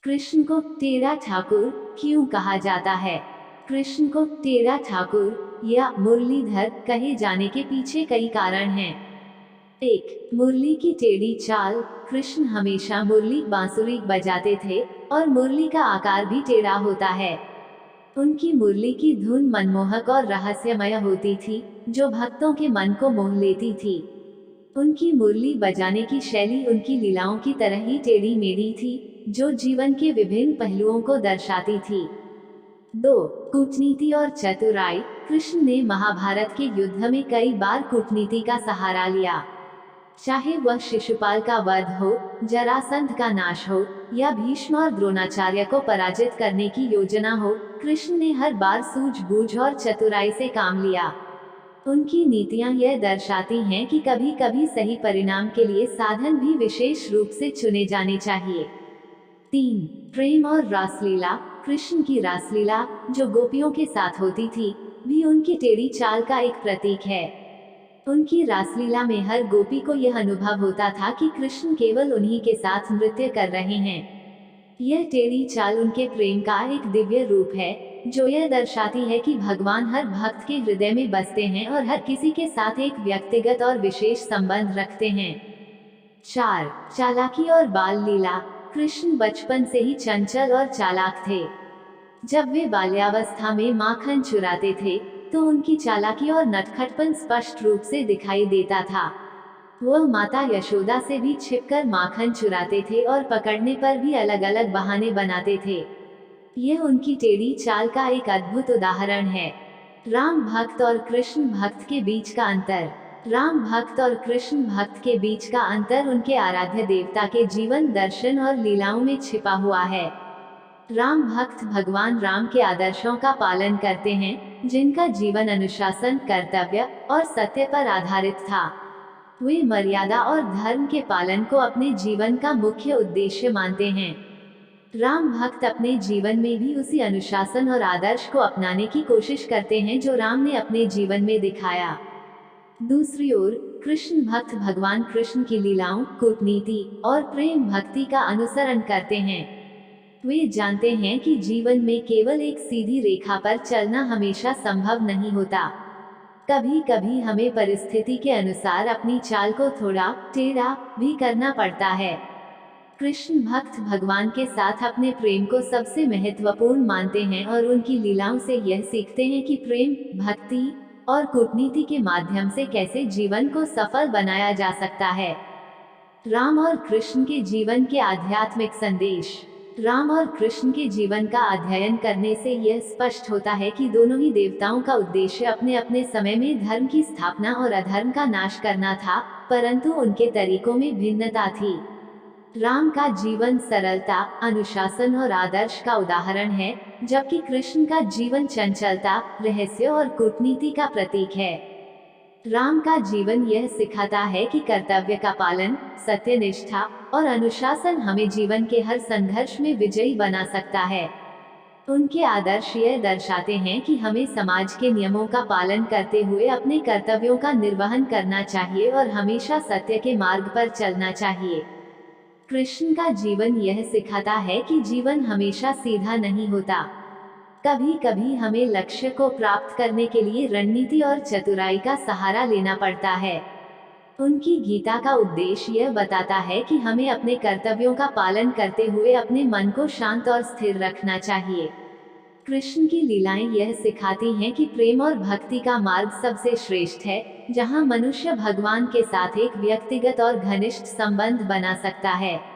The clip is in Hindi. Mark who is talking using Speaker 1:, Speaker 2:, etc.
Speaker 1: कृष्ण को तेरा ठाकुर क्यों कहा जाता है? कृष्ण को तेरा ठाकुर या मुरलीधर कहे जाने के पीछे कई कारण हैं। 1. मुरली की टेढ़ी चाल। कृष्ण हमेशा मुरली बांसुरी बजाते थे और मुरली का आकार भी टेढ़ा होता है। उनकी मुरली की धुन मनमोहक और रहस्यमय होती थी, जो भक्तों के मन को मोह लेती थी। उनकी मुरली बजाने की शैली उनकी लीलाओं की तरह ही टेढ़ी मेढ़ी थी, जो जीवन के विभिन्न पहलुओं को दर्शाती थी। 2. कूटनीति और चतुराई। कृष्ण ने महाभारत के युद्ध में कई बार कूटनीति का सहारा लिया। चाहे वह शिशुपाल का वध हो, जरासंध का नाश हो, या भीष्म और द्रोणाचार्य को पराजित करने की योजना हो, कृष्ण ने हर बार सूझबूझ और चतुराई से काम लिया। उनकी नीतियां यह दर्शाती हैं कि कभी कभी सही परिणाम के लिए साधन भी विशेष रूप से चुने जाने चाहिए। 3. प्रेम और रासलीला। कृष्ण की रासलीला, जो गोपियों के साथ होती थी, भी उनकी टेढ़ी चाल का एक प्रतीक है। उनकी रासलीला में हर गोपी को यह अनुभव होता था कि कृष्ण केवल उन्हीं के साथ नृत्य कर रहे हैं। यह टेढ़ी चाल उनके प्रेम का एक दिव्य रूप है, जो यह दर्शाती है कि भगवान हर भक्त के हृदय में बसते हैं और हर किसी के साथ एक व्यक्तिगत और विशेष संबंध रखते हैं। 4. चालाकी और बाल लीला। कृष्ण बचपन से ही चंचल और चालाक थे। जब वे बाल्यावस्था में माखन चुराते थे, तो उनकी चालाकी और नटखटपन स्पष्ट रूप से दिखाई देता था। वह माता यशोदा से भी छिपकर माखन चुराते थे और पकड़ने पर भी अलग अलग बहाने बनाते थे। यह उनकी टेढ़ी चाल का एक अद्भुत उदाहरण है। राम भक्त और कृष्ण भक्त के बीच का अंतर। राम भक्त और कृष्ण भक्त के बीच का अंतर उनके आराध्य देवता के जीवन दर्शन और लीलाओं में छिपा हुआ है। राम भक्त भगवान राम के आदर्शों का पालन करते हैं, जिनका जीवन अनुशासन, कर्तव्य और सत्य पर आधारित था। वे मर्यादा और धर्म के पालन को अपने जीवन का मुख्य उद्देश्य मानते हैं। राम भक्त अपने जीवन में भी उसी अनुशासन और आदर्श को अपनाने की कोशिश करते हैं जो राम ने अपने जीवन में दिखाया। दूसरी ओर कृष्ण भक्त भगवान कृष्ण की लीलाओं, कूटनीति और प्रेम भक्ति का अनुसरण करते हैं। वे जानते हैं कि जीवन में केवल एक सीधी रेखा पर चलना हमेशा संभव नहीं होता। कभी कभी हमें परिस्थिति के अनुसार अपनी चाल को थोड़ा टेढ़ा भी करना पड़ता है। कृष्ण भक्त भगवान के साथ अपने प्रेम को सबसे महत्वपूर्ण मानते हैं और उनकी लीलाओं से यह सीखते हैं कि प्रेम, भक्ति और कूटनीति के माध्यम से कैसे जीवन को सफल बनाया जा सकता है। राम और कृष्ण के जीवन के आध्यात्मिक संदेश। राम और कृष्ण के जीवन का अध्ययन करने से यह स्पष्ट होता है कि दोनों ही देवताओं का उद्देश्य अपने अपने समय में धर्म की स्थापना और अधर्म का नाश करना था, परंतु उनके तरीकों में भिन्नता थी। राम का जीवन सरलता, अनुशासन और आदर्श का उदाहरण है, जबकि कृष्ण का जीवन चंचलता, रहस्य और कूटनीति का प्रतीक है। राम का जीवन यह सिखाता है कि कर्तव्य का पालन, सत्यनिष्ठा और अनुशासन हमें जीवन के हर संघर्ष में विजयी बना सकता है। उनके आदर्श यह दर्शाते हैं कि हमें समाज के नियमों का पालन करते हुए अपने कर्तव्यों का निर्वहन करना चाहिए और हमेशा सत्य के मार्ग पर चलना चाहिए। कृष्ण का जीवन यह सिखाता है कि जीवन हमेशा सीधा नहीं होता। कभी कभी हमें लक्ष्य को प्राप्त करने के लिए रणनीति और चतुराई का सहारा लेना पड़ता है। उनकी गीता का उद्देश्य यह बताता है कि हमें अपने कर्तव्यों का पालन करते हुए अपने मन को शांत और स्थिर रखना चाहिए। कृष्ण की लीलाएं यह सिखाती हैं कि प्रेम और भक्ति का मार्ग सबसे श्रेष्ठ है, जहां मनुष्य भगवान के साथ एक व्यक्तिगत और घनिष्ठ संबंध बना सकता है।